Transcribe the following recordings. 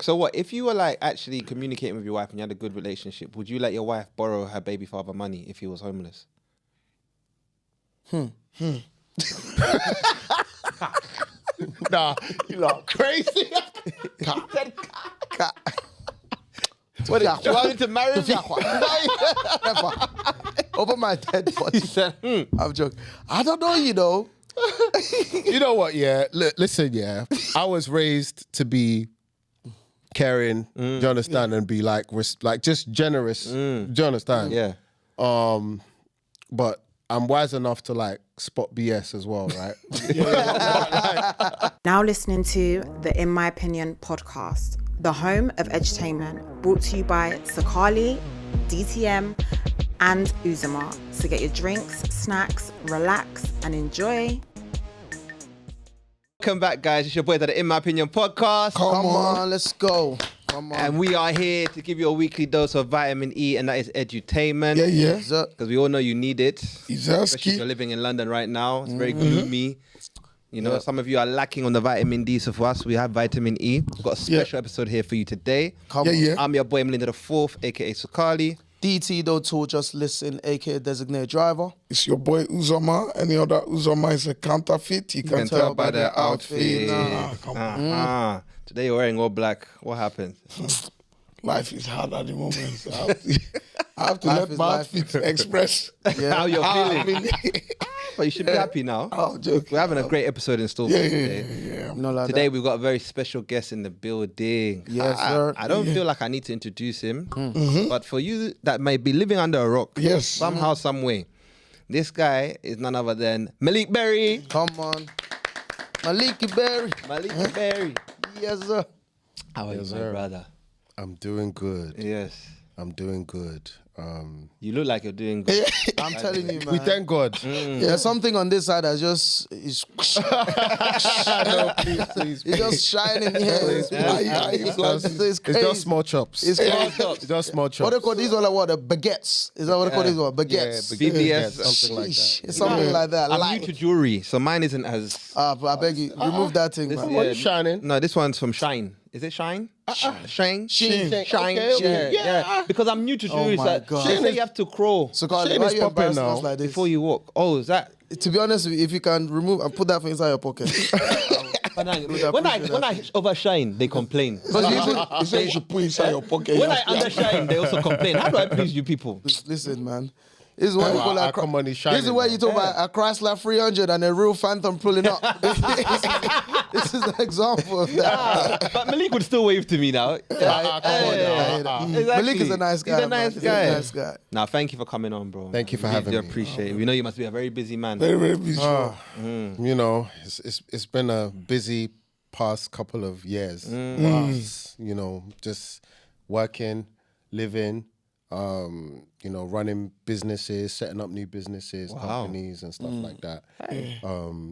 So what, if you were like actually communicating with your wife and you had a good relationship, would you let your wife borrow her baby father money if he was homeless? Nah, you lot crazy. What, you wanted to marry me? Never. Over my dead body. He said, I'm joking. I don't know, you know. You know what, yeah? Listen, yeah. I was raised to be caring, do you understand? And be like just generous, do you understand? yeah. But I'm wise enough to like spot BS as well, right? Now listening to the In My Opinion podcast, the home of edutainment, brought to you by Sakali, DTM, and Uzama. So get your drinks, snacks, relax, and enjoy. Welcome back, guys. It's your boys at the In My Opinion podcast. Come on, let's go. Come on. And we are here to give you a weekly dose of vitamin E, and that is edutainment. Yeah. Because we all know you need it. Especially if you're living in London right now. It's very gloomy. You know, some of you are lacking on the vitamin D, so for us, we have vitamin E. We've got a special episode here for you today. Come on. I'm your boy Melinda the Fourth, aka Sakali. DT don't talk, just listen, aka designated driver. It's your boy Uzama. Any other Uzama is a counterfeit. You can tell by their outfit. Come on. Today you're wearing all black. What happened? Life is hard at the moment. So I have to let my outfit express How you're feeling. But you should be happy now. Oh, joke. We're having a great episode in store for you today. Yeah. No, like Today that. we've got a very special guest in the building. Yes, sir. I don't feel like I need to introduce him, but for you that may be living under a rock, Yes. somehow, some way, this guy is none other than Malik Berry. Come on. Maliki Berry. Malik Berry. Yes, sir. How are you, my brother? I'm doing good. Yes. I'm doing good. You look like you're doing good. I'm telling you, man. We thank God. There's something on this side that just is No, please. it's just shining here. It's It's crazy. just small chops. It's crazy. It's just small chops. What they call these one? Like what? The baguettes? Is that what they call these one? Baguettes. BBS. something like that. Sheesh, it's something like that. I'm Light. new to jewelry, so mine isn't as... But I beg you, remove that thing, This- man. What are you shining? No, this one's from Shine. Is it Shine? Shine? Sheen. Shine. Okay, Yeah. Because I'm new to jewelry. my so God. they say you have to crawl So, Carly, Sheen why is you popping embarrassing now. us like this? before you walk. Oh, is that... To be honest, if you can remove and put that thing inside your pocket. When I overshine, they complain. You say you should put inside your pocket. When I undershine, they also complain. How do I please you people? Listen, man. This is what you call I a come on, he's This is shining where now. you talk about a Chrysler 300 and a real Phantom pulling up. This is an example of that. But Malik would still wave to me now. Malik is a nice guy. He's a nice man. guy. He's a nice guy. Now, thank you for coming on, bro. Thank you for We having do me. appreciate it. We know you must be a very busy man. Very, very busy. You know, it's been a busy past couple of years. You know, just working, living, you know, running businesses, setting up new businesses, companies and stuff like that.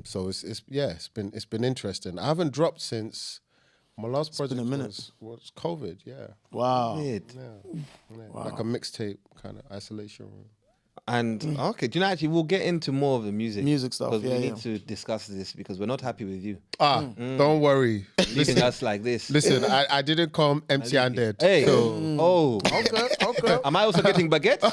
So it's been interesting. I haven't dropped since my last project was COVID. Yeah. Wow. Weird. Like a mixtape kind of isolation room. And okay, do you know actually we'll get into more of the music stuff, because yeah, we yeah. need to discuss this because we're not happy with you Don't worry. leaving us like this. Listen, I didn't come empty-handed. Hey, So Okay. am I also getting baguettes?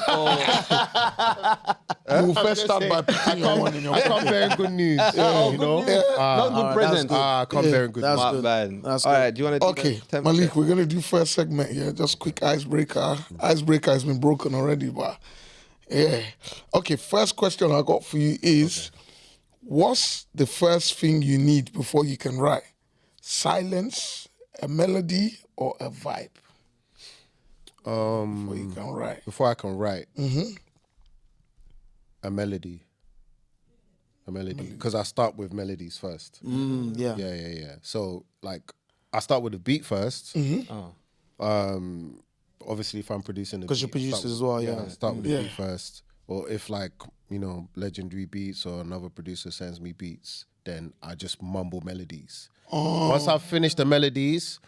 You will first start by putting your one in your I come pocket. bearing good news. You know? Not good present. I come bearing good That's news. good. Man. That's All good. right, do you want to Okay, Malik, we're going to do first segment here. Just quick icebreaker. Icebreaker has been broken already, but yeah. Okay, first question I got for you is, what's the first thing you need before you can write? Silence, a melody, or a vibe? Before you can write. Before I can write, a melody. Because I start with melodies first. Yeah. Yeah. So, like, I start with the beat first. Obviously, if I'm producing the beat. Because you're producers as well, yeah. I start with the beat first. Or if, like, you know, Legendary Beats or another producer sends me beats, then I just mumble melodies. Once I've finished the melodies,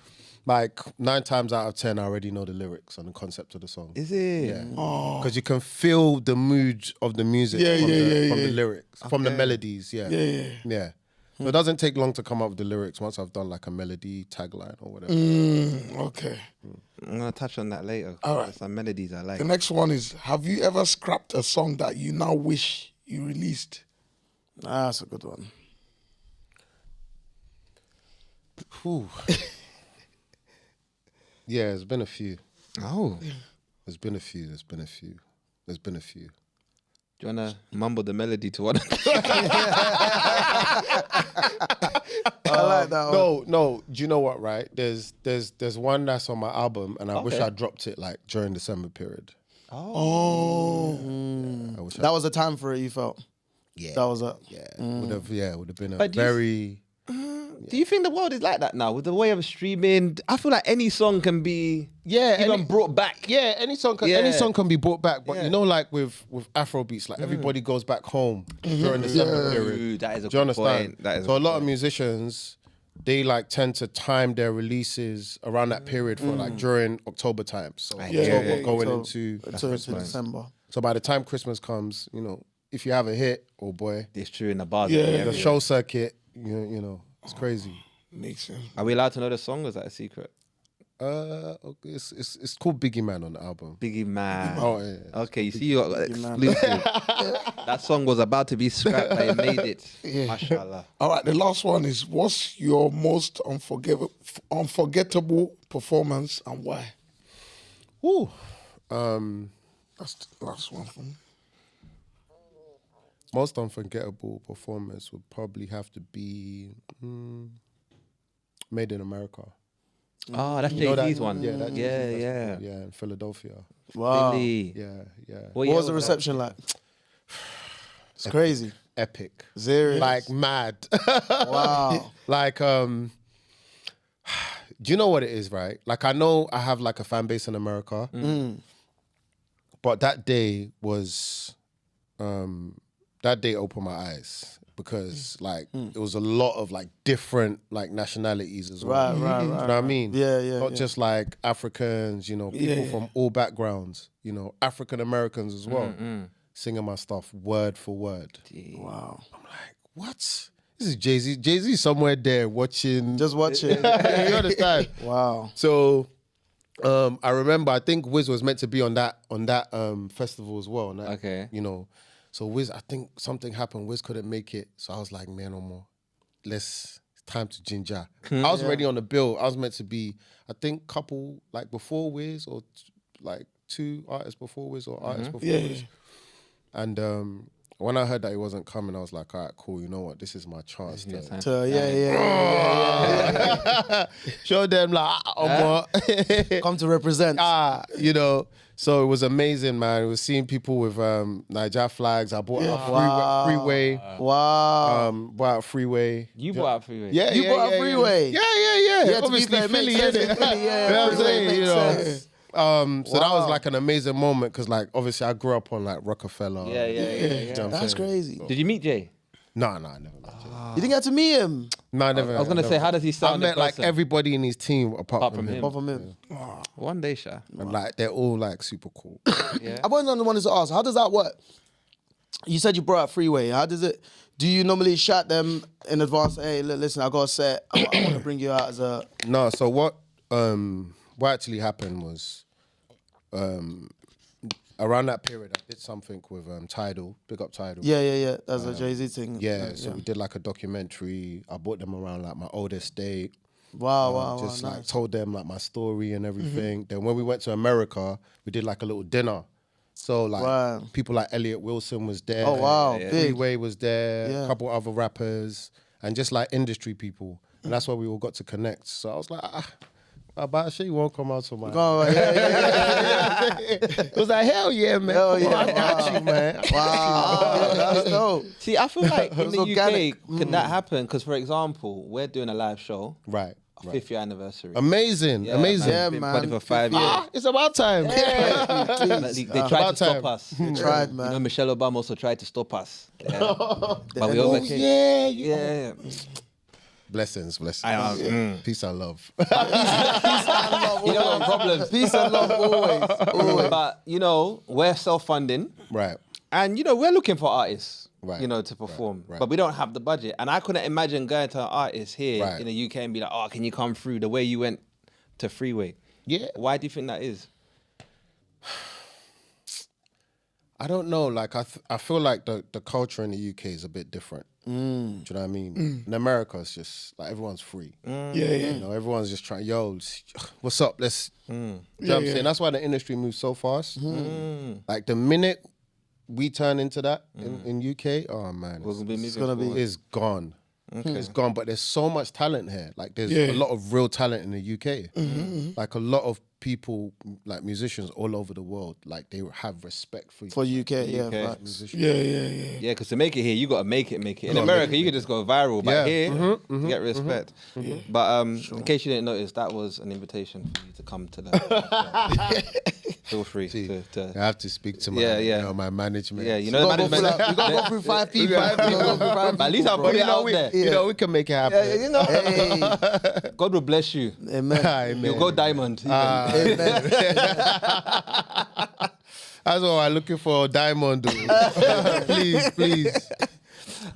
like 9 times out of 10, I already know the lyrics and the concept of the song. Is it? Yeah. Because you can feel the mood of the music from the lyrics, from the melodies. Yeah. So it doesn't take long to come up with the lyrics once I've done like a melody, tagline or whatever. Okay. I'm gonna touch on that later. All right. There's some melodies I like. The next one is, have you ever scrapped a song that you now wish you released? That's a good one. Whew. Yeah, there's been a few. Oh. There's been a few. Do you wanna mumble the melody to one? I like that one. No. Do you know what? Right? There's one that's on my album, and I wish I dropped it like during December period. Oh. That was a time for it, you felt? Yeah. That was a... Would have been a But do you- very. Do you think the world is like that now with the way of streaming? I feel like any song can be even brought back. Yeah, any song can be brought back, but Yeah. you know, like with Afrobeats, like everybody goes back home during the summer period. Ooh, that is a Do you good understand? point. That is So a lot of musicians, they like tend to time their releases around that period for like during October time. So October going into Until December. So by the time Christmas comes, you know, if you have a hit, oh boy, It's true in the bars. the show circuit, you know, it's crazy. Makes sense. Are we allowed to know the song or is that a secret? Okay, it's called Biggie Man on the album. Biggie Man. Oh yeah. Okay, you see, you got exclusive. That song was about to be scrapped, but it made it. Mashallah. All right, the last one is, what's your most unforgettable performance and why? Ooh. That's the last one for me. Most unforgettable performance would probably have to be Made in America. Oh, that's You know Jay-Z's that- one. Yeah, that yeah, Jay-Z yeah. festival, yeah, in Philadelphia. Wow. Really? Yeah. What was the reception like? It's crazy. Epic. Serious? Like mad. Wow. Like, do you know what it is, right? Like, I know I have like a fan base in America, but that day was, that day opened my eyes because like it was a lot of like different like nationalities as well. Right. You know what I mean? Yeah. Not just like Africans, you know, people from all backgrounds, you know, African Americans as well, singing my stuff word for word. Wow. I'm like, what? This is Jay-Z. Jay-Z somewhere there watching. Just watch it. You understand? Wow. So I remember, I think Wiz was meant to be on that festival as well. Okay. You know, so Wiz, I think something happened. Wiz couldn't make it. So I was like, man, no more. It's time to ginger. I was already on the bill. I was meant to be, I think, couple, like before Wiz or like 2 artists before Wiz or artists before Wiz. And when I heard that he wasn't coming, I was like, all right, cool. You know what? This is my chance to show them like, Come to represent. you know. So it was amazing, man. It was seeing people with Niger flags. I bought a freeway. Wow. Bought a freeway. You brought out Freeway. Yeah, You bought a freeway? Yeah. Yeah, to be Obviously, fair, it makes Philly, sense. innit? Philly, yeah, You know what I'm freeway saying? makes You know. sense. So that was like an amazing moment because, like, obviously, I grew up on like Rockefeller. Yeah. You know what I'm That's saying? crazy. Did you meet Jay? No, I never met Jay. You didn't get to meet him? No, I never. I was gonna say, how does he I sound? met in like person? everybody in his team apart from him. Apart from him. One day, Sha. And like they're all like super cool. Yeah. I wanted to ask, how does that work? You said you brought up Freeway. How does it? Do you normally shout them in advance? Hey, listen, I got a set. I want to bring you out as a. No, so what actually happened was around that period I did something with Tidal, big up Tidal. Yeah. That's a Jay-Z thing. Yeah, so we did like a documentary. I brought them around like my old estate. Wow, Just like nice. told them like my story and everything. Then when we went to America, we did like a little dinner. So like Right. people like Elliot Wilson was there. Oh, wow, big. Freeway was there. Yeah. A couple other rappers and just like industry people. And that's why we all got to connect. So I was like, but sure you won't come out to my. It was like, hell yeah, man. Hell Come on, yeah, I got you, man. Wow, that's dope. See, I feel like in was the organic. UK, can that happen? Because, for example, we're doing a live show, Right. our 5th year anniversary. Amazing. Amazing. Yeah, Been man. buddy for 5 years. It's about time. They tried to About stop time. us. They tried, You man. know, Michelle Obama also tried to stop us. Yeah. But we overcame. Yeah. Blessings. Peace and love. You know, problems. Peace and love always. But, you know, we're self-funding. Right. And, you know, we're looking for artists. you know, to perform. But we don't have the budget. And I couldn't imagine going to an artist here in the UK and be like, oh, can you come through the way you went to Freeway? Yeah. Why do you think that is? I don't know. Like I feel like the culture in the UK is a bit different. Do you know what I mean? In America, it's just like everyone's free. You know, everyone's just trying. Yo, what's up? Let's. You know what I'm saying? That's why the industry moves so fast. Like the minute we turn into that in UK, oh man, it's gone. It's gone. But there's so much talent here. Like there's a lot of real talent in the UK. Like a lot of people, like musicians all over the world, like they have respect for UK, musicians. Yeah, because to make it here, you got to make it. In America, you can just go viral, but here, you get respect. But in case you didn't notice, that was an invitation for you to come to the. Feel free to. I have to speak to my, you know, my management. Yeah, you know, the management. You got to go through 5 people. But at least I'll put it out there. You know, we can make it happen. You know, God will bless you. Amen. You'll go diamond. Amen. That's what I'm looking for, diamond. please.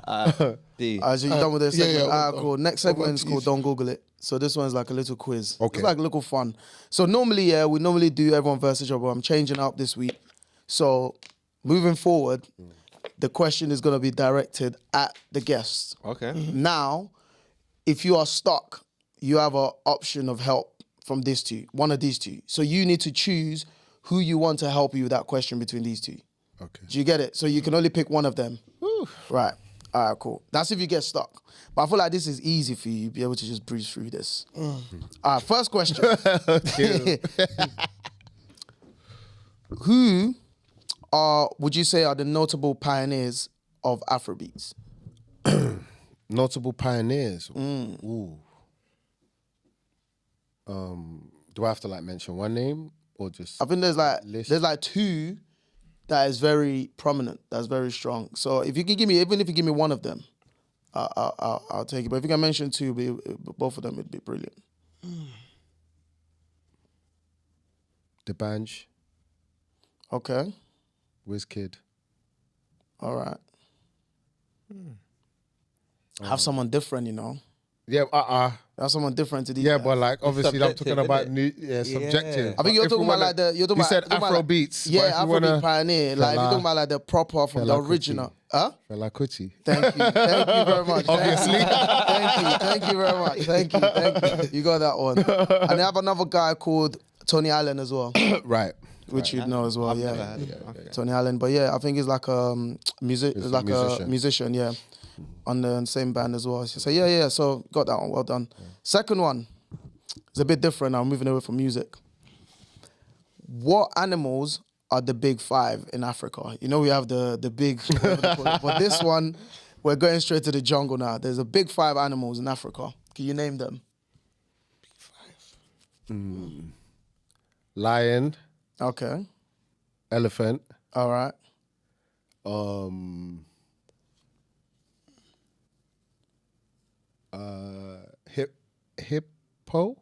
So you done with this segment? Cool. Next segment is called Don't Google It. So this one's like a little quiz. Okay. It's like a little fun. So normally, we normally do everyone versus each other. I'm changing up this week. So moving forward, the question is going to be directed at the guests. Okay. Now, if you are stuck, you have an option of help from these two, one of these two. So you need to choose who you want to help you with that question between these two. Okay. Do you get it? So you can only pick one of them. Right. All right, cool. That's if you get stuck. But I feel like this is easy for you. You'll be able to just breeze through this. All right, first question. Who would you say are the notable pioneers of Afrobeats? Notable pioneers. Ooh. Do I have to like mention one name or just? I think there's like two that is very prominent, that's very strong. So if you can give me, even if you give me one of them, I'll take it. But if you can mention two, both of them, it'd be brilliant. D'banj. Okay. Wizkid. All right. Have someone different, you know. Yeah, Have someone different to these. Yeah, guys. but like obviously I'm talking about innit? subjective. I think you're talking about like the You said Afrobeats. Yeah, Afrobeat pioneer. Like if you're talking about like the proper from the original. Huh? Fela Kuti. Thank you very much. Obviously. Thank you very much. Thank you. You got that one. And I have another guy called Tony Allen as well. Right. Which you'd know as well. Never heard of it. Okay. Tony Allen. But yeah, I think he's like a musician, yeah. On the same band as well. So yeah. So got that one. Well done. Second one. It's a bit different. I'm moving away from music. What animals are the big five in Africa? You know we have the big, but this one, we're going straight to the jungle now. There's a big 5 animals in Africa. Can you name them? Big 5. Lion. Okay. Elephant. All right. Hippo.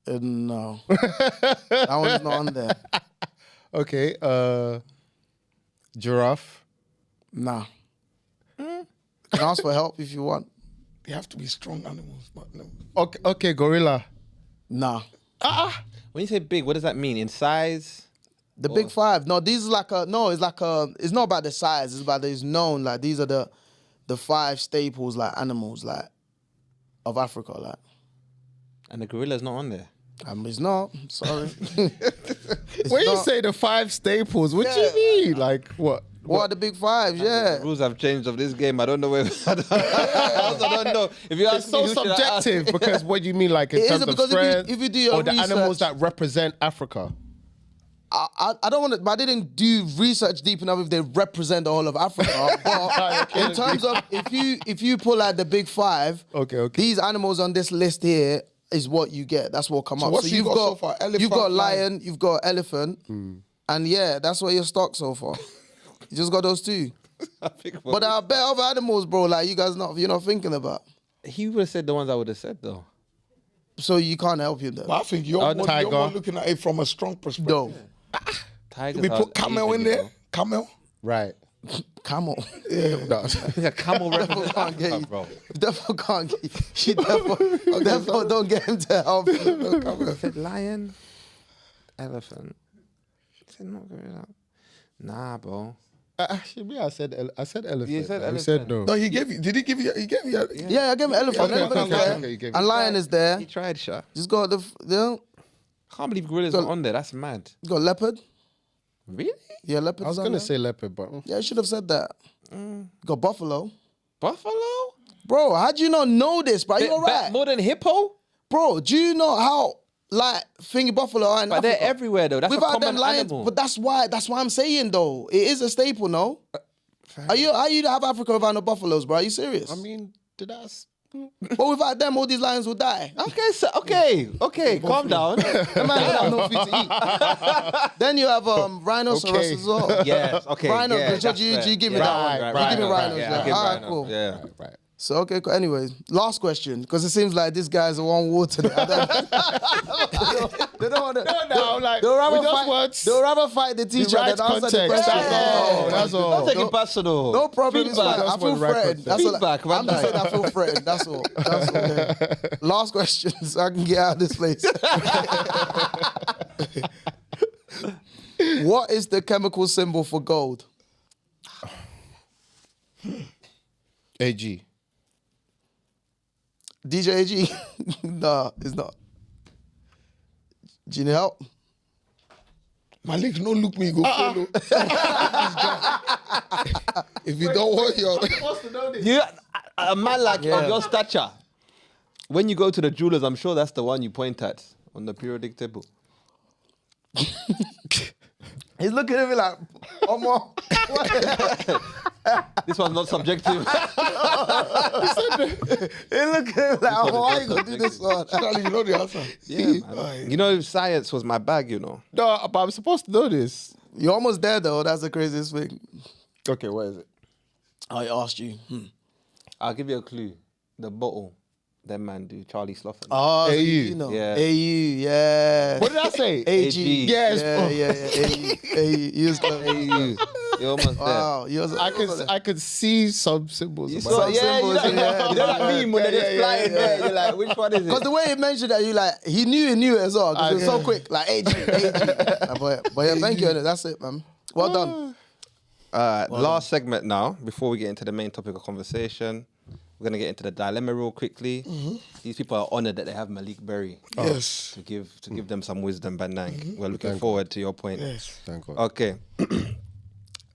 No. That one's not on there. Okay. Giraffe. Nah. You can ask for help if you want. They have to be strong animals, but no. Okay, gorilla. Nah. When you say big, what does that mean? In size? The big 5. No, these is like it's not about the size, it's about it's known, like these are the 5 staples, like animals, like of Africa, like. And the gorilla's not on there. It's not. Sorry. When you say the 5 staples, what do you mean? Like what? What are the big 5? Yeah. The rules have changed of this game. I don't know where. I don't know. If you ask It's so me, who should I ask? subjective because what do you mean, like in It terms is, of because strength, if you do your or the research- animals that represent Africa? I don't want to, but I didn't do research deep enough if they represent the whole of Africa. But in terms of if you pull out the big 5, Okay. these animals on this list here is what you get. That's what come up. what you got so far? Elephant, you've got lion. lion, you've got elephant, and yeah, that's what you're stuck so far. You just got those 2. But there are better other animals, bro. Like you're not thinking about. He would have said the ones I would have said though. So you can't help him then. But I think you're tiger. more looking at it from a strong perspective. No. Tigers We are put camel easy, in you there. know. Camel. Right. Camel. a camel Defo can't get you. bro. Defo can't get you. She Defo don't get him to help you. I said lion, elephant. I said not going up. Nah, bro. Actually, me, I said elephant. You said You elephant. said no. No, he gave you. Did he give you? He gave you. Yeah, I gave him elephant. Okay, Elephant is okay, there. okay, you gave And me- lion is there. He tried, Sha. Just got the, Can't believe gorillas are on there. That's mad. you got leopard. Really? Yeah, leopard. I was gonna say leopard, but Yeah, you should have said that. You got buffalo. Buffalo? Bro, how do you not know this, bro? You alright? More than hippo? Bro, do you know how like thingy buffalo are in But they're Africa? everywhere though. That's Without a common them lions, animal. but that's why I'm saying though. It is a staple, no? Are you have Africa without no buffaloes, bro? Are you serious? I mean, did I? But without them, all these lions will die. Okay, so okay, calm down. The man don't have no food to eat. Then you have rhinoceros Okay. as well. Yes, okay. Rhino, yeah, do that's you fair. give me Yeah, that one? right, You give me right, rhinos, yeah, yeah. I give Alright, rhino. cool. Yeah. Right. So okay, cool. Anyways, last question, because it seems like this guy's a one war today. They don't want to. No, like, They'll rather with those fight. words, They'll rather fight the teacher right than answer the context, question. that's all, that's all. Don't take it personal. No problem. It's Feedback. fine. I That's feel what right threatened. context. That's all. Feedback, I'm just saying I feel threatened. That's all. That's all. Okay. Last question, so I can get out of this place. What is the chemical symbol for gold? AG. DJ AG? Nah, it's not. Do you need help? My legs no look me, go follow. If you don't want your... You, a man like of your stature, when you go to the jewelers, I'm sure that's the one you point at on the periodic table. He's looking at me like, Omo. This one's not subjective. He's looking at me like, Omo, why you gonna do this one? Charlie, you know the answer. Yeah, man. You know, science was my bag, you know. No, but I'm supposed to know this. You're almost there though. That's the craziest thing. Okay, what is it? I asked you. I'll give you a clue. The bottle, that man do, Charlie Sloughan. Oh, so AU. you know. Yeah. AU, yeah. What did I say? AG. Yes, Yeah, bro. yeah. AU. You was close. AU. You're almost Wow. You was, I could see some symbols. there. in You my saw, head. yeah, symbols, you know, yeah. you know that meme when they're just flying there. You're like, which one is it? because the way he mentioned that, you like, he knew it as well. Because it was so quick. Like, AG. But yeah, thank you. That's it, man. Well done. Last segment now, before we get into the main topic of conversation. We're going to get into the dilemma real quickly. These people are honoured that they have Malik Berry Yes. to give them some wisdom, Bandang. We're looking forward to your point. Yes. Thank God. Okay.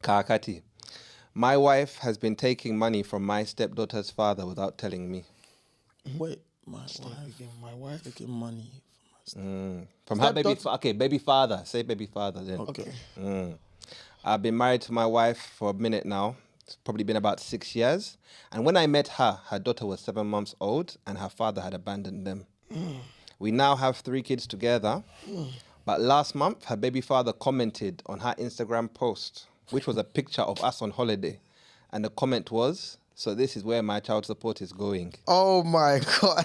Kakati. My wife has been taking money from my stepdaughter's father without telling me. Wait, my wife taking money From her baby baby father. Say baby father then. Okay. I've been married to my wife for a minute now. It's probably been about 6 years. And when I met her, her daughter was 7 months old and her father had abandoned them. We now have 3 kids together. But last month, her baby father commented on her Instagram post, which was a picture of us on holiday. And the comment was, so this is where my child support is going. Oh my God.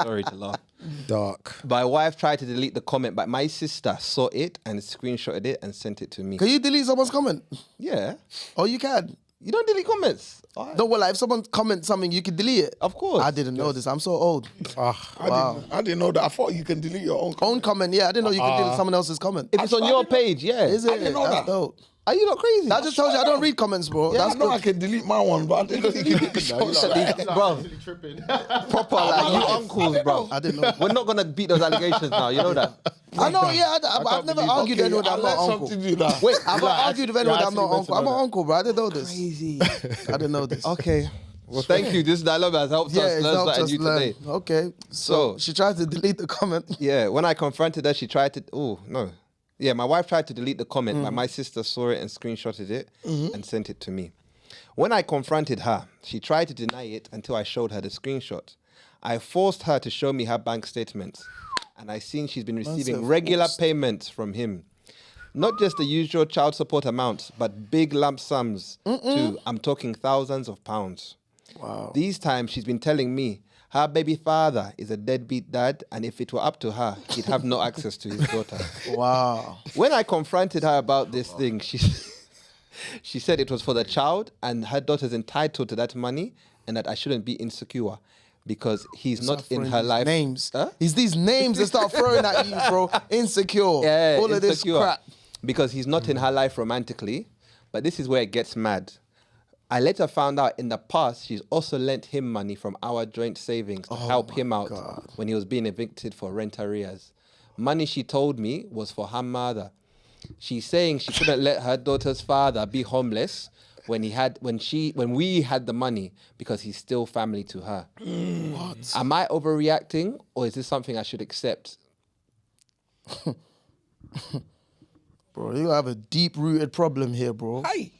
Sorry to laugh. Dark. My wife tried to delete the comment, but my sister saw it and screenshotted it and sent it to me. Can you delete someone's comment? Yeah. Oh, you can. You don't delete comments. All right. No, well, like if someone comments something, you can delete it. Of course. I didn't know this. I'm so old. I didn't know that. I thought you can delete your own. Own comment, yeah. I didn't know you could delete someone else's comment. If it's on your page, yeah. Is it? didn't know That's that. dope. Are you not crazy? That just tells you I don't read comments, bro. Yeah, That's I know good. I can delete my one, but I didn't know you can delete yours. Bro, proper like you uncles, bro. I didn't know. We're not gonna beat those allegations now. You know that. I know, yeah. I've never argued with anyone that I'm not uncle. Wait, I've not argued with anyone that I'm not actually uncle. I'm an uncle, bro. I didn't know this. Crazy. I didn't know this. Okay. Well, thank you. This dialogue has helped Yeah, us it's learn helped something us new learn. today. Okay. So- So she tried to delete the comment. Yeah, when I confronted her, she tried to. Oh no. Yeah, my wife tried to delete the comment, but my sister saw it and screenshotted it and sent it to me. When I confronted her, she tried to deny it until I showed her the screenshot. I forced her to show me her bank statements, and I seen she's been receiving regular payments from him. Not just the usual child support amounts, but big lump sums too. I'm talking thousands of pounds. Wow. These times she's been telling me her baby father is a deadbeat dad, and if it were up to her, he'd have no access to his daughter. Wow. When I confronted her about this thing, She said it was for the child and her daughter's entitled to that money and that I shouldn't be insecure because he's not in her life. Names. Huh? It's these names that start throwing at you, bro. Insecure. Yeah, all of this insecure. crap. Because he's not in her life romantically. But this is where it gets mad. I later found out in the past she's also lent him money from our joint savings to help him out when he was being evicted for rent arrears. Money she told me was for her mother. She's saying she couldn't let her daughter's father be homeless when we had the money because he's still family to her. What? Am I overreacting or is this something I should accept? Bro, you have a deep-rooted problem here, bro. Hey.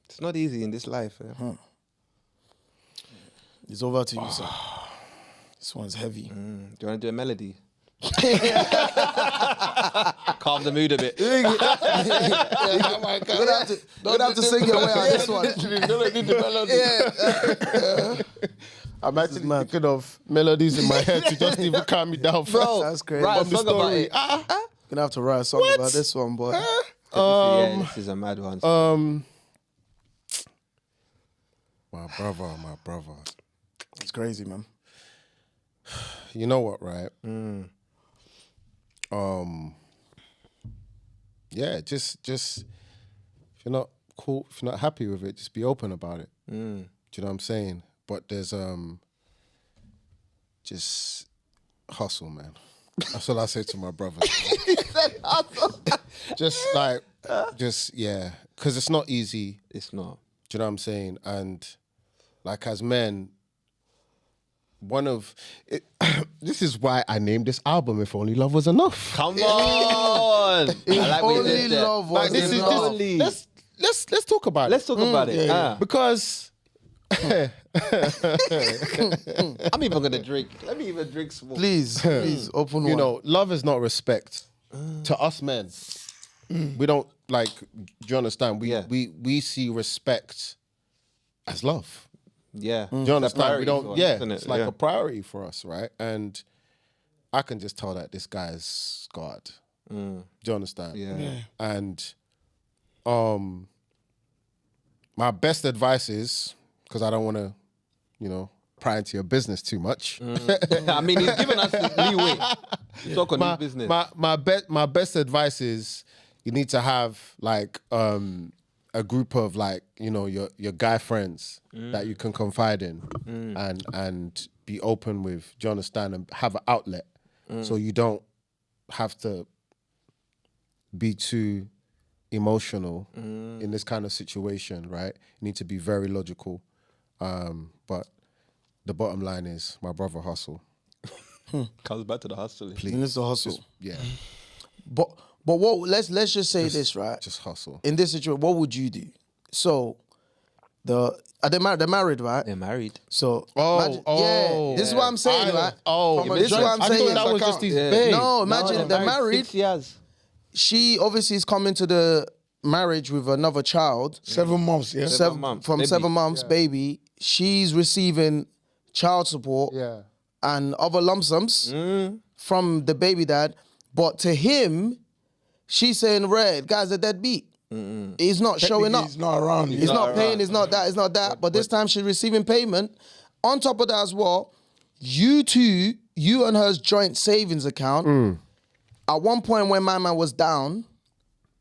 It's not easy in this life. It's over to you, sir. This one's heavy. Do you want to do a melody? Calm the mood a bit. You're gonna have to sing your way out of this one. I'm actually thinking of melodies in my head to just even calm me down. Bro, that's crazy. Write a From the song about story. it. Gonna have to write a song about this one, boy. Yeah, this is a mad one. My brother. It's crazy, man. You know what, right? Yeah, just if you're not cool, if you're not happy with it, just be open about it. Do you know what I'm saying? But there's just hustle, man. That's all I say to my brother. Yeah, because it's not easy. It's not. Do you know what I'm saying? And like as men, this is why I named this album "If Only Love Was Enough." Come on. I like what you Only did there. love was This is enough. let's talk about it. Let's talk about it. Because I'm even gonna drink. Let me even drink some more. Please, open one. you know, love is not respect to us men. We don't like. Do you understand? We see respect as love. Yeah. Do you understand? We don't. One, Yeah, isn't it? it's like a priority for us, right? And I can just tell that this guy's scarred. Do you understand? Yeah. And my best advice is, because I don't want to, pry into your business too much. I mean, he's given us leeway. Talk on his business. My best advice is you need to have like a group of like your guy friends that you can confide in and be open with. Do you understand? And have an outlet so you don't have to be too emotional in this kind of situation, right? You need to be very logical. But the bottom line is my brother hustle. Comes back to the hustle. Please. And it's a hustle. Yeah. But what? Let's just say this, right? Just hustle. In this situation, what would you do? So, they're married, right? They're married. So, this is what I'm saying, right? This is what I'm saying. That was just his babe. No, imagine they're married. 6 years. She obviously is coming to the marriage with another child. 7 months, yeah. 7 months. From Baby. 7 months, baby. She's receiving child support and other lump sums from the baby dad. But to him, she's saying, "Red, guy's a deadbeat. He's not showing up. He's not around. He's not paying. He's not that. It's not that." But this time she's receiving payment. On top of that as well, you and her's joint savings account. At one point when my man was down,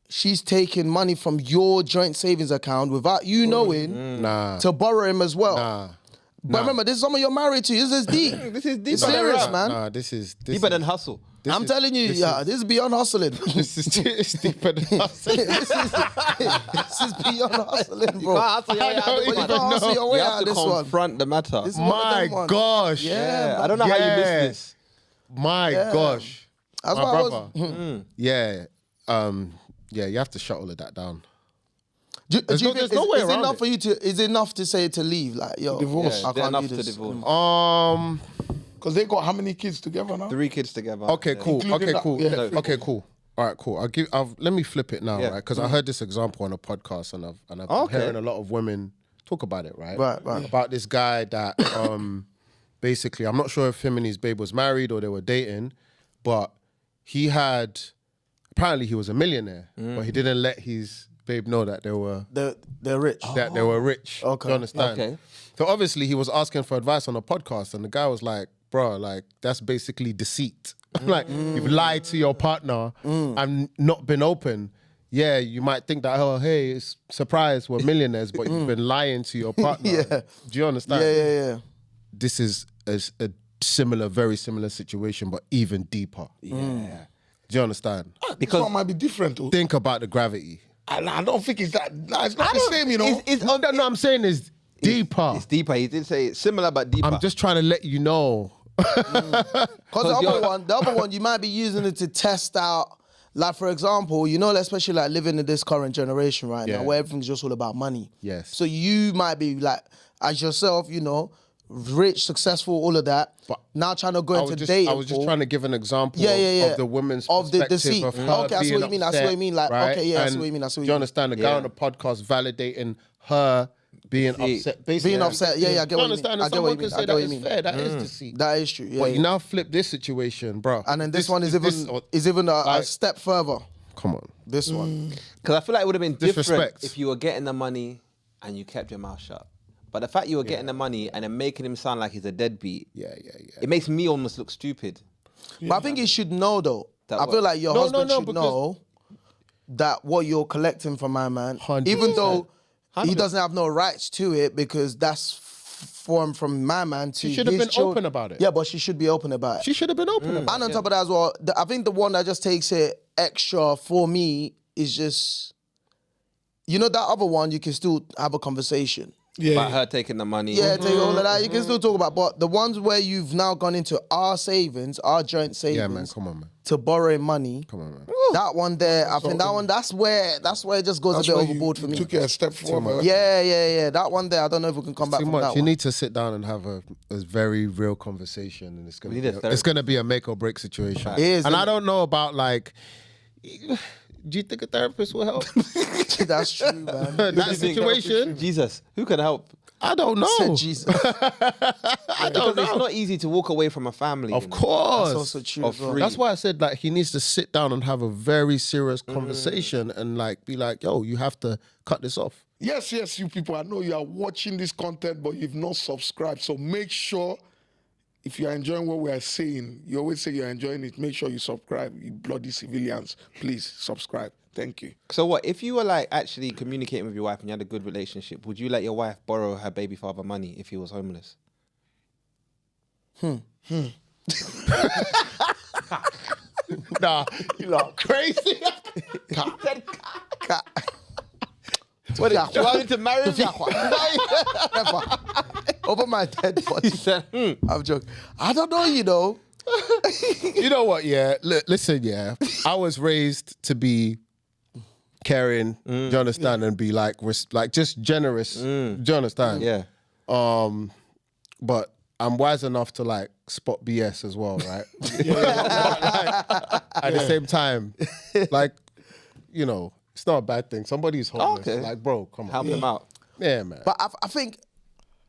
she's taking money from your joint savings account without you knowing to borrow him as well. But remember, this is someone you're married to. This is deep. This is deep. It's serious, man. Nah, this is Deeper than hustle. I'm telling you, this is beyond hustling. This is deeper than hustle. This is beyond hustling, bro. Hustle your way out of You this can't one. hustle your way You out have of to this one. confront the matter. This is one of My them ones. gosh. Yeah, I don't know how you missed this. My gosh. That's My why I brother. was. Yeah. You have to shut all of that down. Do you think there's no way is it around enough it. for you to? Is it enough to say to leave? Like, yo, Divorce. I They're can't enough do to this. divorce. Because they got how many kids together now? 3 kids together. Okay, cool. Including Okay, that- cool. yeah. Okay, cool. All right, cool. Let me flip it now, Yeah. right? Because I heard this example on a podcast, and I've been hearing a lot of women talk about it, right? Right. About this guy that basically, I'm not sure if him and his babe was married or they were dating, but apparently he was a millionaire, but he didn't let his babe know that they were They're rich. that they were rich. Okay. Do you understand? Okay. So obviously he was asking for advice on a podcast, and the guy was like, "Bro, like that's basically deceit. Like you've lied to your partner and not been open. Yeah, you might think that, oh, hey, it's surprise, we're millionaires, but you've been lying to your partner. Yeah. Do you understand? Yeah. This is a very similar situation, but even deeper. Yeah. Do you understand? Because one might be different, though. Think about the gravity. I don't think it's that. It's not the same, you know. No, I'm saying is deeper. It's deeper. He did say it's similar but deeper. I'm just trying to let you know. Because the other one, you might be using it to test out. Like, for example, you know, especially like living in this current generation right now, where everything's just all about money. Yes. So you might be like, as yourself, you know, rich, successful, all of that. But now trying to go into dating. I was just trying to give an example of the woman's of the perspective deceit. of her Okay, I see what you mean. I see what you mean. Like, right? okay, yeah, I see And what you mean. I see what do you understand? The guy on the podcast validating her being upset, basically. Being upset, yeah, I get what you mean. Understand? I And get what someone you can mean. say I get that what you is mean. fair. That is deceit. That is true. Yeah. But you now flip this situation, bro. And then this one is even a step further. Come on. This one. Because I feel like it would have been different Disrespect. if you were getting the money and you kept your mouth shut. But the fact you were getting the money and then making him sound like he's a deadbeat, it makes me almost look stupid. But I think he should know, though. That I what? feel like your husband should because- know that what you're collecting from my man, 100%. even though he doesn't have no rights to it, because that's formed from my man to She should have his been children. open about it. Yeah, but she should be open about it. She should have been open about And on top of that as well, I think the one that just takes it extra for me is just, you know, that other one, you can still have a conversation. About her taking the money. Yeah, take all of that. You can still talk about, but the ones where you've now gone into our savings, our joint savings, Yeah, man. Come on, man. to borrowing money. Come on, man. That one there, I think that one, that's where it just goes a bit overboard for me. Took it a step forward. Yeah. That one there, I don't know if we can come back Too from much. that You one. need to sit down and have a very real conversation, and it's We need a therapy. gonna be a make or break situation. It is, and isn't I don't know about like. Do you think a therapist will help? That's true, man. That situation? Jesus, who can help? I don't know. Said Jesus. I don't know. It's not easy to walk away from a family. Of you know? course. That's also true Or as well. free. That's why I said like he needs to sit down and have a very serious conversation and like be like, yo, you have to cut this off. Yes, you people. I know you are watching this content, but you've not subscribed. So make sure, if you are enjoying what we are saying, you always say you're enjoying it, make sure you subscribe. You bloody civilians, please subscribe. Thank you. So what, if you were like actually communicating with your wife and you had a good relationship, would you let your wife borrow her baby father money if he was homeless? Nah, you lot crazy. What, you wanted to marry me? Never. Over my dead body. He said, I'm joking. I don't know, you know. You know what? Yeah, listen. Yeah, I was raised to be caring. Do you understand? And be like just generous. Do you understand? Yeah. But I'm wise enough to like spot BS as well, right? But, like, at the same time, like, you know, it's not a bad thing. Somebody's homeless. Okay. Like, bro, come on. Help them out. Yeah, man. But I think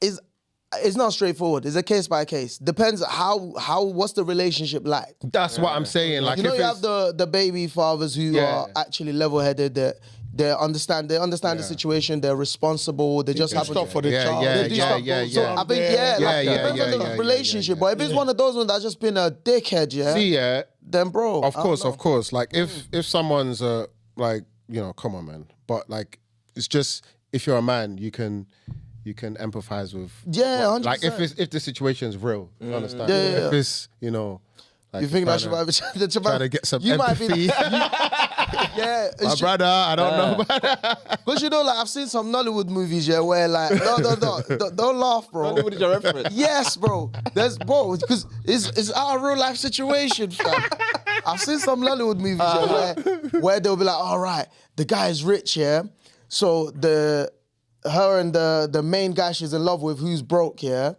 it's not straightforward. It's a case by case. Depends how what's the relationship like. That's what I'm saying. Like, You know, if you it's- have the baby fathers who are actually level-headed. That they understand the situation. They're responsible. They just have Stuff for the Yeah, child. yeah, They do yeah, stuff. yeah, So yeah. I think depends on the relationship. But if it's one of those ones that's just been a dickhead, See, yeah, then bro, of I don't course. know. Like, if someone's like, you know, come on, man. But like, it's just if you're a man, you can empathize with. Yeah, 100%. Like if the situation's real, you understand? Yeah. If it's, you know, like You think that should try to get some you empathy. Yeah, My brother, I don't know about that. because you know, like I've seen some Nollywood movies, where like don't laugh, bro. What is your reference? Yes, bro. Because it's our real life situation, fam. I've seen some Nollywood movies where they'll be like, all right, the guy is rich, yeah. So her and the main guy she's in love with, who's broke, yeah.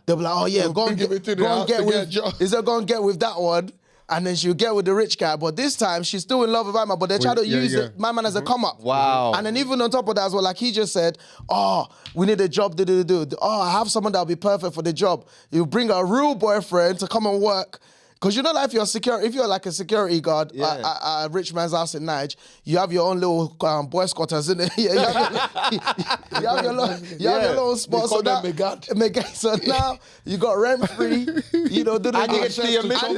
They'll be like, oh yeah, go and give it to the go house and get to get a with. job. Is there go and get with that one? And then she'll get with the rich guy. But this time, she's still in love with my man, but they try to use my man as a come up. Wow. And then even on top of that as well, like he just said, oh, we need a job, Oh, I have someone that'll be perfect for the job. You bring a real boyfriend to come and work. Because you know, like if you're like a security guard at a rich man's house in Niger, you have your own little boy squatters in it. You have your little spot. So now, so now you got rent free. You know, do the and you get to see your missus. And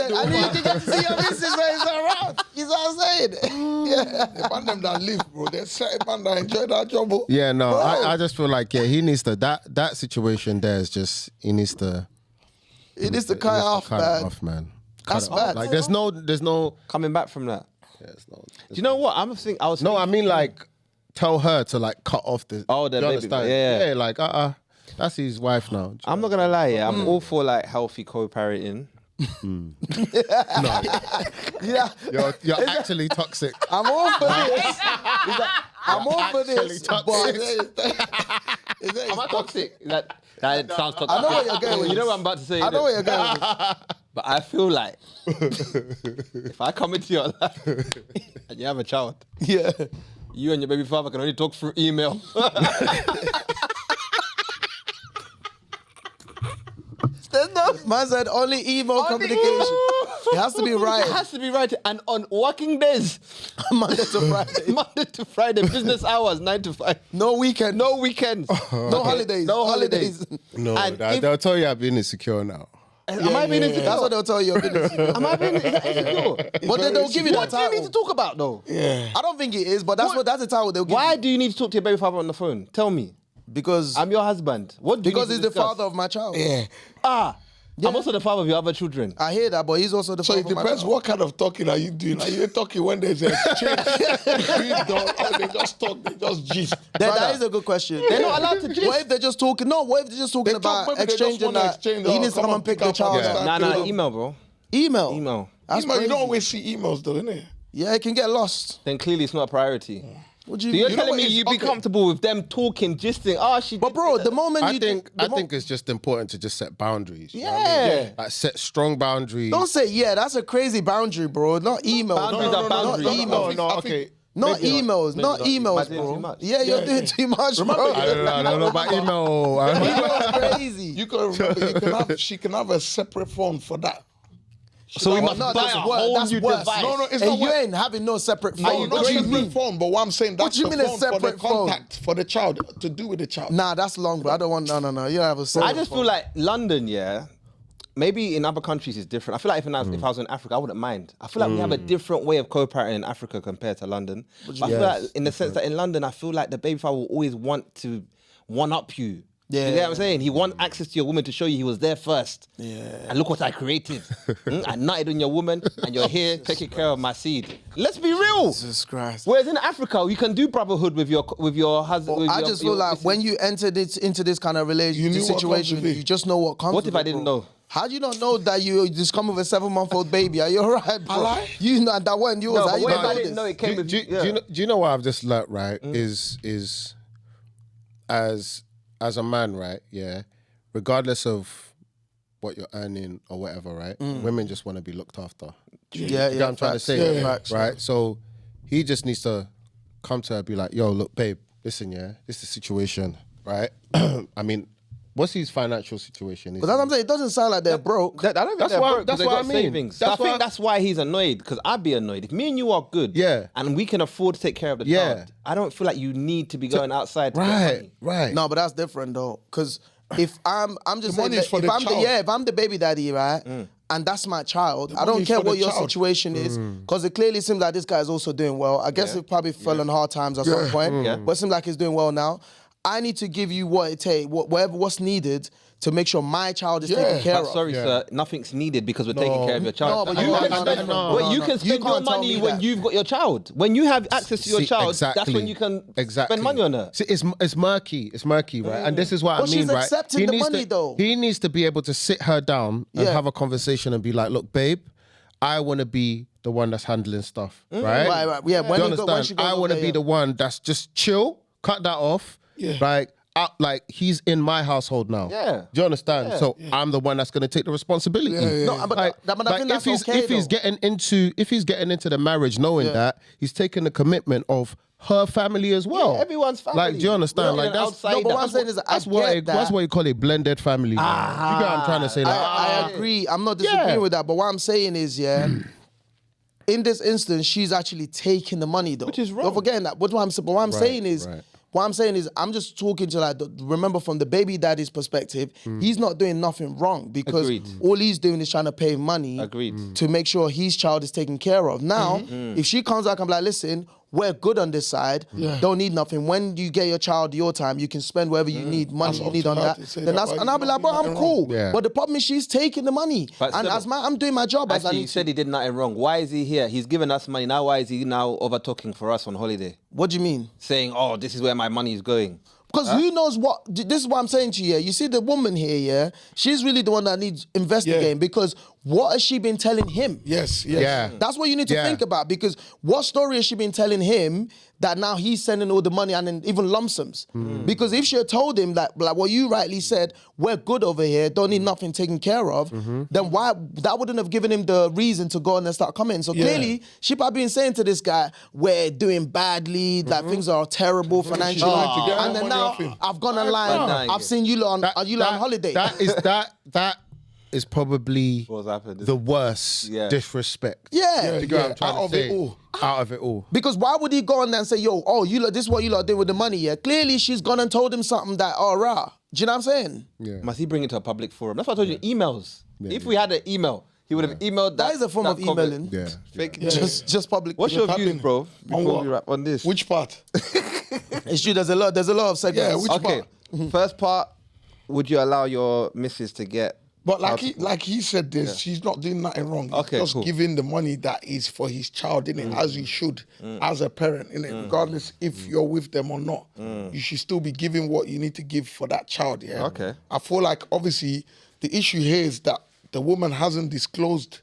you get to see your missus when he's around. You know what I'm saying? Yeah. The man them that live, bro. They're certain man that enjoy that job. Bro. Yeah, no, I just feel like he needs to that situation there is just he needs to cut it off, man. That's bad. Like there's no coming back from that. there's no. Do you know what? I was No, I mean like tell her to like cut off the. Oh, the you baby. understand? Yeah. Like that's his wife now. I'm not gonna lie, yeah. I'm all for like healthy co-parenting. Yeah. You're actually toxic. I'm all for this. I'm all for this. Am I toxic? That sounds toxic. I know what you're going with. You know what I'm about to say. I know what you're going with. But I feel like if I come into your life and you have a child, Yeah. you and your baby father can only talk through email. Man said only email communication. It has to be right. It has to be right. And on working days, Monday to Friday. Monday to Friday, business hours, 9 to 5. No weekend. No weekends. No holidays. No holidays. No, And if- they'll tell you I've been insecure now. Am I being insecure? That's what they'll tell you. Am I being insecure? But they don't give you that What do you title. need to talk about though? I don't think it is, but that's the title they'll give Why you. do you need to talk to your baby father on the phone? Tell me. Because I'm your husband. What do you because need he's to the discuss? father of my child. Yeah. I'm also the father of your other children. I hear that, but he's also the So father it of my depends child. what kind of talking are you doing. Are you talking when there's a change? They just talk, they just gist. That is a good question. They're not allowed to gist. What if they're just talking? No, what if they're just talking They talk, about maybe they just exchanging wanna that? exchange, He oh, needs to come come on, and pick pick the up child on up. that. Nah, email, bro. Email. Email. That's Email, you crazy. don't always see emails though, innit? Yeah, it can get lost. Then clearly it's not a priority. What do you So you're mean? telling what me is- you'd be okay. comfortable with them talking, gisting? But bro, the moment I you think the mo- it's just important to just set boundaries. You know what I mean? Yeah. Like set strong boundaries. don't say that's a crazy boundary, bro. Not email. Boundaries are boundaries. Not email. No, I okay. think- Not Maybe emails. not. Not Maybe not. emails, Am I doing bro. too much? Yeah, you're doing too much, bro. I don't know about email. Email's crazy. You can remember, she can have a separate phone for that. So we must No, buy that's a worse. whole That's new worse. device. No, it's And not you what- ain't having no separate No, phone. not What do you separate mean? phone, but what I'm saying, that's you the mean a phone for the separate phone? contact for the child to do with the child. Nah, that's long, bro. I don't want. No. You don't have a separate I just feel like London, yeah. Maybe in other countries it's different. I feel like if I was in Africa, I wouldn't mind. I feel like we have a different way of co-parenting in Africa compared to London. But I feel like in the sense that in London, I feel like the baby father will always want to one-up you. Yeah. You get what I'm saying? He wants access to your woman to show you he was there first. Yeah. And look what I created. I nutted on your woman and you're here taking care of my seed. Let's be real. Jesus Christ. Whereas in Africa, you can do brotherhood with your husband. I just feel like when you enter into this kind of You relationship knew what situation, comes with it. you just know what comes. What with if I it, didn't bro. know? How do you not know that you just come with a 7-month-old baby? Are you alright, bro? lie? You know that wasn't yours. No, How but you what if not I know didn't know this? it came with do you know what I've just learnt, right? Is as a man, right? Yeah. Regardless of what you're earning or whatever, right? Women just want to be looked after. Yeah, You get what I'm trying to facts. say, Yeah, facts. right? So he just needs to come to her and be like, yo, look, babe, listen, yeah, this is the situation, right? I mean, what's his financial situation? But that's what I'm saying. It doesn't sound like they're broke. I don't think That's they're why- broke 'cause that's they what got I mean. savings. That's I think why- that's why he's annoyed, because I'd be annoyed. If me and you are good, Yeah. and we can afford to take care of the Yeah. child, I don't feel like you need to be going outside to get Right, money. right. No, but that's different though. Because if I'm just The saying money that is for if the I'm child. if I'm the baby daddy, right, and that's my child, I money don't is care for the what your child. situation is, because it clearly seems like this guy is also doing well. I guess it probably fell on hard times at some point, but it seems like he's doing well now. I need to give you what it takes, what's needed to make sure my child is taken care But of. sorry, sir, nothing's needed because we're taking care of your child. No, but you no, can no, spend, no, wait, no, you no. can You spend your can't tell money me when that. you've got your child. When you have access to your See, child, that's when you can spend money on her. See, it's murky. It's murky, right? And this is what But I mean, she's right? accepting the needs money, though. He needs to be able to sit her down and Yeah. have a conversation and be like, look, babe, I want to be the one that's handling stuff, right? Right. Yeah, when Do you he go- when understand? she goes I over want to there, be yeah. the one that's just chill, cut that off, like he's in my household now. Yeah. Do you understand? So I'm the one that's going to take the responsibility. No, but I think that's if he's okay, if he's though. getting into the marriage knowing that he's taking the commitment of her family as well. Yeah, everyone's family. Like, do you understand? We're Like, not that's an outsider. No, but what I'm saying is, that's what you call a blended family. You get what I'm trying to say? Like, I agree. I'm not disagreeing with that. But what I'm saying is, in this instance, she's actually taking the money though. Which is wrong. Not forgetting that. But what I'm saying is, I'm just talking to like, remember from the baby daddy's perspective, he's not doing nothing wrong because all he's doing is trying to pay money to make sure his child is taken care of. Now, if she comes back and be like, listen, we're good on this side, don't need nothing. When you get your child your time, you can spend wherever you need, money you need on that. Then and I'll be like, bro, I'm cool. Yeah. But the problem is she's taking the money. But and I'm doing my job as I Actually, need he said to. he did nothing wrong. Why is he here? He's given us money. Now why is he now over talking for us on holiday? What do you mean? Saying, oh, this is where my money is going. Because who knows what, this is what I'm saying to you, You see the woman here, she's really the one that needs investigating because what has she been telling him? Yes. yeah. That's what you need to think about because what story has she been telling him that now he's sending all the money and then even lump sums? Because if she had told him like what you rightly said, we're good over here, don't need nothing taken care of, then why, that wouldn't have given him the reason to go and start coming. So clearly, she probably been saying to this guy, we're doing badly, that things are terrible financially. And then now I've gone online, I've seen you lot on holiday. That is probably What's happened? the worst disrespect. Yeah. You get what I'm trying Out to of it say? all. Out of it all. Because why would he go on there and say, yo, you lot, this is what you lot did with the money, Clearly she's gone and told him something that, rah. Do you know what I'm saying? Yeah. Must he bring it to a public forum? That's what I told you, emails. If we had an email, he would have emailed that. That is a form of emailing. Yeah. Fake Just public. What's your views, happening? bro? Before we wrap on this. Which part? It's true, there's a lot of segments. Yeah, which Okay, part? first part, would you allow your missus to get... But like he said this, she's not doing nothing wrong. He's Okay, just cool. giving the money that is for his child, innit? As he should, as a parent, innit? Regardless if you're with them or not. You should still be giving what you need to give for that child, yeah? Okay. I feel like, obviously, the issue here is that the woman hasn't disclosed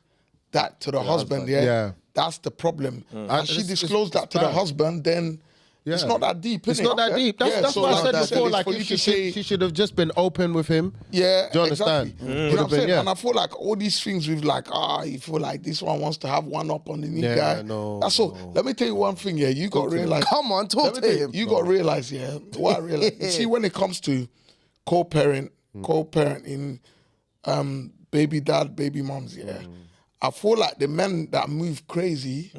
that to the husband, yeah? Yeah. That's the problem. And she It's- disclosed it's that to the bad. husband, then it's not that deep, It's innit? not that deep. That's so what I like said you before. it's Like, for if you to say, she should have just been open with him. yeah, Do you understand? exactly. You know what I'm saying? And I feel like all these things with like, you feel like this one wants to have one up on the new guy. no, That's all. Let me tell you one thing, you got to realize. Come on, talk to him. You got to realize, what I realize. You see, when it comes to co-parenting, baby dad, baby moms, I feel like the men that move crazy,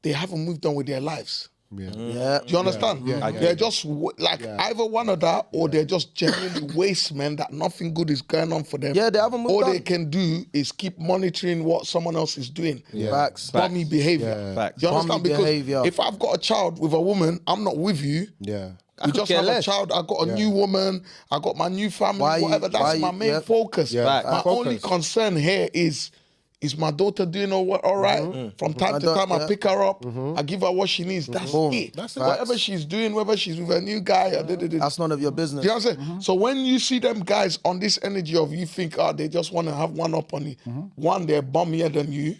they haven't moved on with their lives. Yeah. Do you understand? They're just either one of that or they're just genuinely waste men that nothing good is going on for them. Yeah, they haven't moved All on. they can do is keep monitoring what someone else is doing. Facts. Bummy behavior. Facts. Do you understand? Bummy Because behavior. if I've got a child with a woman, I'm not with you. Yeah. We just care have less. a child. I got a new woman. I got my new family. Whatever. That's my main focus. Facts. My only concern here is my daughter doing all right? From time to time, I pick her up. I give her what she needs. That's it. That's it. Whatever she's doing, whether she's with a new guy or That's none of your business. you know what I'm saying? So when you see them guys on this energy of you think, they just want to have one up on you. One, they're bummier than you.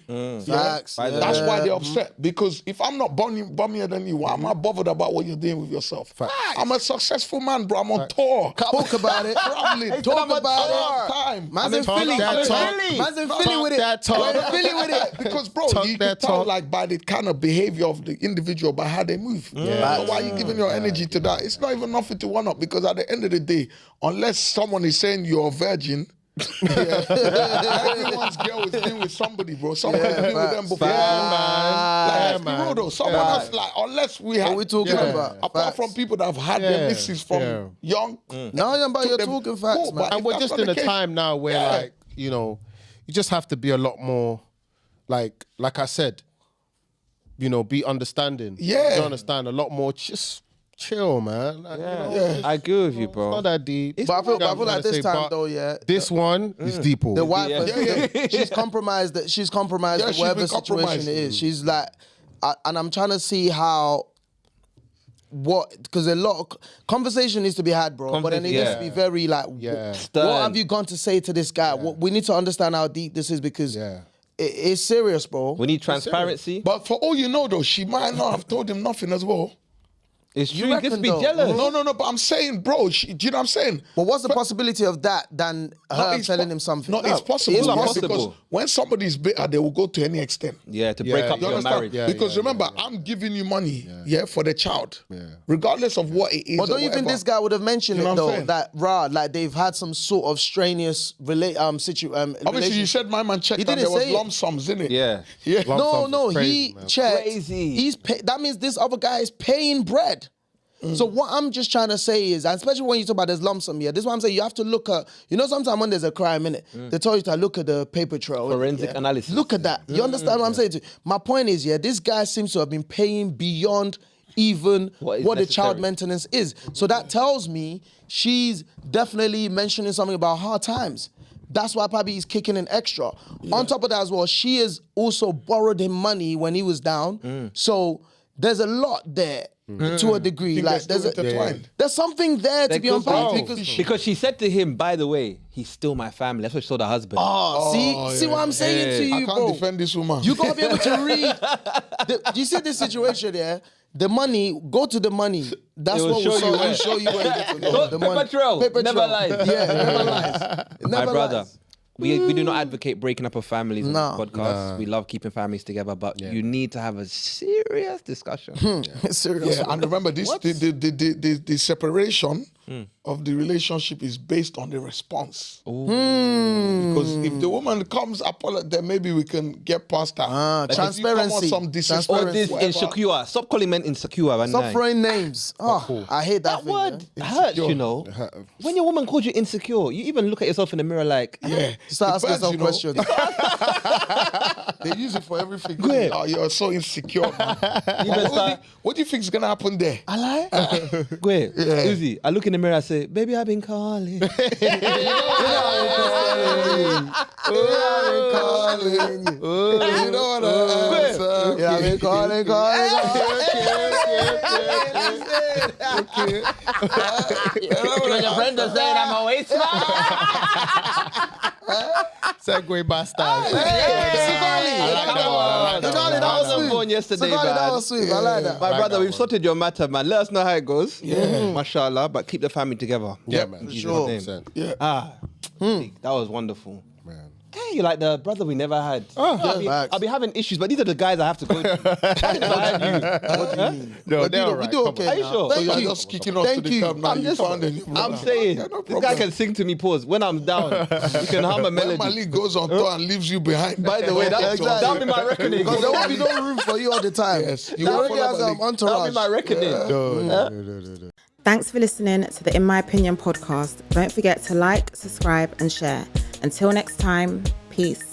Facts. That's why they're upset. Because if I'm not bummier than you, why am I bothered about what you're doing with yourself? I'm a successful man, bro. I'm on tour. Talk about it. Traveling. Talk about it. Time. Man's in Philly. Man's in Philly with it. We're in Philly with it. Because, bro, Talk you that can tell, talk. like, by the kind of behavior of the individual, by how they move. So why are you giving your energy to that? It's not even nothing to one up, because at the end of the day, unless someone is saying you're a virgin, everyone's girl has been with somebody, bro. Someone has been with them before. Let's be real, though. Someone else, like, unless we have... What we talking about? Apart Facts. from people that have had their misses from young. No, but you're talking facts, Cool, man. but And if we're that's just not in the a case- time now where, like, you just have to be a lot more, like I said, be understanding. Yeah. You understand? A lot more just chill, man. Like, I agree with you, bro. not that deep. But I feel You know what I'm like trying to this say, time but though, this one is deep. the wife, Yeah. she's compromised. She's compromised Yeah, she's whatever been situation compromised. it is. She's like, and I'm trying to see how. Because a lot of conversation needs to be had, bro. But then it needs to be very like, Yeah. what have you gone to say to this guy? We need to understand how deep this is because it's serious, bro. We need transparency. But for all you know, though, she might not have told him nothing as well. It's You true. You reckon just be though? jealous. No, but I'm saying, bro, do you know what I'm saying? But what's the possibility of that than her it's telling po- him something? No, it's possible. It's yeah, possible. Because when somebody's bitter, they will go to any extent. Yeah, to break up You your understand? marriage. Yeah, Because remember, I'm giving you money, for the child, regardless of what it is. But don't you think this guy would have mentioned You know it what I'm though? saying? That like they've had some sort of strenuous Obviously, you said my man checked He and didn't there was say it. lump sums in it. Yeah. Yeah. No, crazy, he man. checked. Crazy. That means this other guy is paying bread. So what I'm just trying to say is, and especially when you talk about this lump sum, this is what I'm saying. You have to look at, sometimes when there's a crime in it, they tell you to look at the paper trail. Forensic analysis. Look at that. You understand what I'm saying? My point is, this guy seems to have been paying beyond even What is what the child necessary. maintenance is. So that tells me she's definitely mentioning something about hard times. That's why probably he's kicking in extra. On top of that as well, she has also borrowed him money when he was down. So there's a lot there to a degree. Think Like they're still intertwined? there's something there to They be could unpacked be. Because she said to him, by the way, he's still my family. That's what she told her husband. see what I'm saying to you, I can't bro. defend this woman. You gotta be able to read. You see this situation there? The money, go to the money. That's It will what show you will where. show you where you get to go. Don't- The paper money. trail. Paper Never trail. lies. Yeah, it never lies. It My never brother, lies. we do not advocate breaking up of families on No. this podcast. We love keeping families together, but you need to have a serious discussion. Serious. Yeah, and remember this: the separation of the relationship is based on the response. Because if the woman comes then maybe we can get past that. But if you come on Transparency. some disrespect, Or this whatever, insecure. Stop calling men insecure. Man. Stop throwing names. Oh, I hate that That thing. word man. hurts, you know. When your woman calls you insecure, you even look at yourself in the mirror like, Yeah, Start asking depends, some you know. questions. They use it for everything. Good. Oh, you're so insecure, man. Even What do you think is gonna happen there? I like. wait, Uzi, I look in the mirror, I say, baby, I've been calling. You know what I'm Yeah, I've been calling. Your friend is saying I'm a waste man. Segway bastard. That was sweet. Born yesterday, That man. was sweet. I like that. My brother, we've sorted your matter, man. Let us know how it goes. Yeah. Mashallah, but keep the family together. Yeah, man. In Jesus' sure. name. 100%. That was wonderful. Man. Hey, you're like the brother we never had. facts. I'll be having issues, but these are the guys I have to go to. What do you mean? No, But they're we alright, do come okay. on. Are you now. sure? So Thank you're you. just kicking off to Thank the you. curb now. I'm You just- found a new brother. I'm saying, Yeah, no this guy problem. can sing to me, pause. When I'm down, you can hum a When melody. Malik goes on tour and leaves you behind. By the way, that'll be my reckoning. Because there won't be no room for you all the time. Yes, you You will already follow has Malik. That'll be entourage. my reckoning. No. Thanks for listening to the In My Opinion podcast. Don't forget to like, subscribe, and share. Until next time, peace.